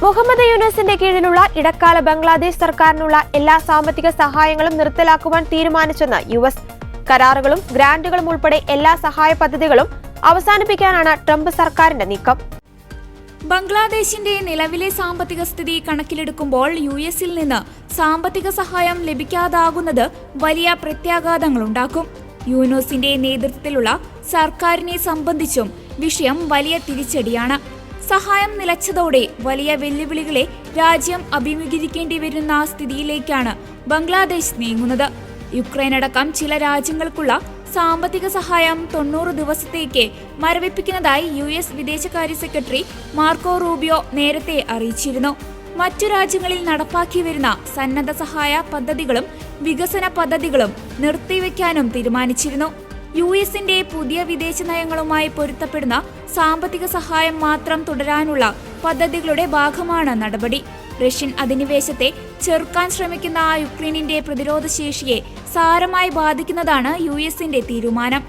മുഹമ്മദ് യൂനസിന്റെ കീഴിലുള്ള ഇടക്കാല ബംഗ്ലാദേശ് സർക്കാരിനുള്ള എല്ലാ സാമ്പത്തിക സഹായങ്ങളും നിർത്തലാക്കുവാൻ തീരുമാനിച്ചെന്ന് US. കരാറുകളും ഗ്രാന്റുകളും ഉൾപ്പെടെ എല്ലാ സഹായ പദ്ധതികളും അവസാനിപ്പിക്കാനാണ് ട്രംപ് സർക്കാരിന്റെ നീക്കം. ബംഗ്ലാദേശിന്റെ നിലവിലെ സാമ്പത്തിക സ്ഥിതി കണക്കിലെടുക്കുമ്പോൾ US-ൽ നിന്ന് സാമ്പത്തിക സഹായം ലഭിക്കാതാകുന്നത് വലിയ പ്രത്യാഘാതങ്ങളുണ്ടാക്കും. യൂനസിന്റെ നേതൃത്വത്തിലുള്ള സർക്കാരിനെ സംബന്ധിച്ചും വിഷയം വലിയ തിരിച്ചടിയാണ്. സഹായം നിലച്ചതോടെ വലിയ വെല്ലുവിളികളെ രാജ്യം അഭിമുഖീകരിക്കേണ്ടി വരുന്ന സ്ഥിതിയിലേക്കാണ് ബംഗ്ലാദേശ് നീങ്ങുന്നത്. യുക്രൈൻ അടക്കം ചില രാജ്യങ്ങൾക്കുള്ള സാമ്പത്തിക സഹായം 90 ദിവസത്തേക്ക് മരവിപ്പിക്കുന്നതായി US വിദേശകാര്യ സെക്രട്ടറി മാർക്കോ റൂബിയോ നേരത്തെ അറിയിച്ചിരുന്നു. മറ്റു രാജ്യങ്ങളിൽ നടപ്പാക്കി വരുന്ന സന്നദ്ധ സഹായ പദ്ധതികളും വികസന പദ്ധതികളും നിർത്തിവെക്കാനും തീരുമാനിച്ചിരുന്നു. US-ന്റെ പുതിയ വിദേശ നയങ്ങളുമായി പൊരുത്തപ്പെടുന്ന സാമ്പത്തിക സഹായം മാത്രം തുടരാനുള്ള പദ്ധതികളുടെ ഭാഗമാണ് നടപടി. റഷ്യൻ അധിനിവേശത്തെ ചെറുക്കാൻ ശ്രമിക്കുന്ന യുക്രൈനിന്റെ പ്രതിരോധ ശേഷിയെ സാരമായി ബാധിക്കുന്നതാണ് US-ന്റെ തീരുമാനം.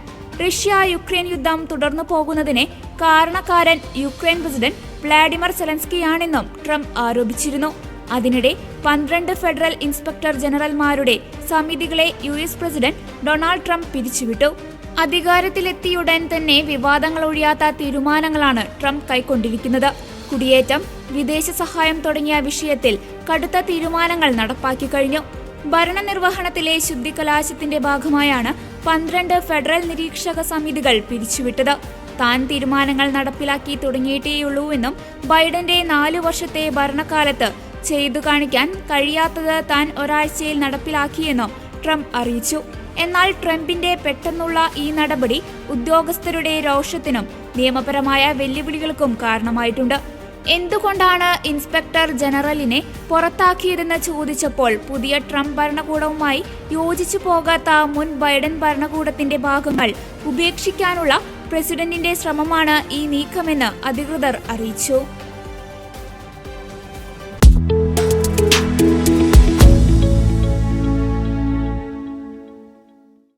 റഷ്യ യുക്രൈൻ യുദ്ധം തുടർന്നു പോകുന്നതിന് കാരണക്കാരൻ യുക്രൈൻ പ്രസിഡന്റ് വ്ളാഡിമിർ സെലൻസ്കിയാണെന്നും ട്രംപ് ആരോപിച്ചിരുന്നു. അതിനിടെ 12 ഫെഡറൽ ഇൻസ്പെക്ടർ ജനറൽമാരുടെ സമിതികളെ US പ്രസിഡന്റ് ഡൊണാൾഡ് ട്രംപ് പിരിച്ചുവിട്ടു. അധികാരത്തിലെത്തിയുടൻ തന്നെ വിവാദങ്ങൾ ഒഴിയാത്ത തീരുമാനങ്ങളാണ് ട്രംപ് കൈക്കൊണ്ടിരിക്കുന്നത്. കുടിയേറ്റം, വിദേശ സഹായം തുടങ്ങിയ വിഷയത്തിൽ കടുത്ത തീരുമാനങ്ങൾ നടപ്പാക്കി കഴിഞ്ഞു. ഭരണനിർവഹണത്തിലെ ശുദ്ധികലാശത്തിന്റെ ഭാഗമായാണ് 12 ഫെഡറൽ നിരീക്ഷക സമിതികൾ പിരിച്ചുവിട്ടത്. താൻ തീരുമാനങ്ങൾ നടപ്പിലാക്കി തുടങ്ങിയിട്ടേയുള്ളൂവെന്നും ബൈഡന്റെ 4 വർഷത്തെ ഭരണകാലത്ത് ചെയ്തു കാണിക്കാൻ കഴിയാത്തത് താൻ ഒരാഴ്ചയിൽ നടപ്പിലാക്കിയെന്നും ട്രംപ് അറിയിച്ചു. എന്നാൽ ട്രംപിന്റെ പെട്ടെന്നുള്ള ഈ നടപടി ഉദ്യോഗസ്ഥരുടെ രോഷത്തിനും നിയമപരമായ വെല്ലുവിളികൾക്കും കാരണമായിട്ടുണ്ട്. എന്തുകൊണ്ടാണ് ഇൻസ്പെക്ടർ ജനറലിനെ പുറത്താക്കിയതെന്ന് ചോദിച്ചപ്പോൾ പുതിയ ട്രംപ് ഭരണകൂടവുമായി യോജിച്ചു പോകാത്ത മുൻ ബൈഡൻ ഭരണകൂടത്തിന്റെ ഭാഗങ്ങൾ ഉപേക്ഷിക്കാനുള്ള പ്രസിഡന്റിന്റെ ശ്രമമാണ് ഈ നീക്കമെന്ന് അധികൃതർ അറിയിച്ചു.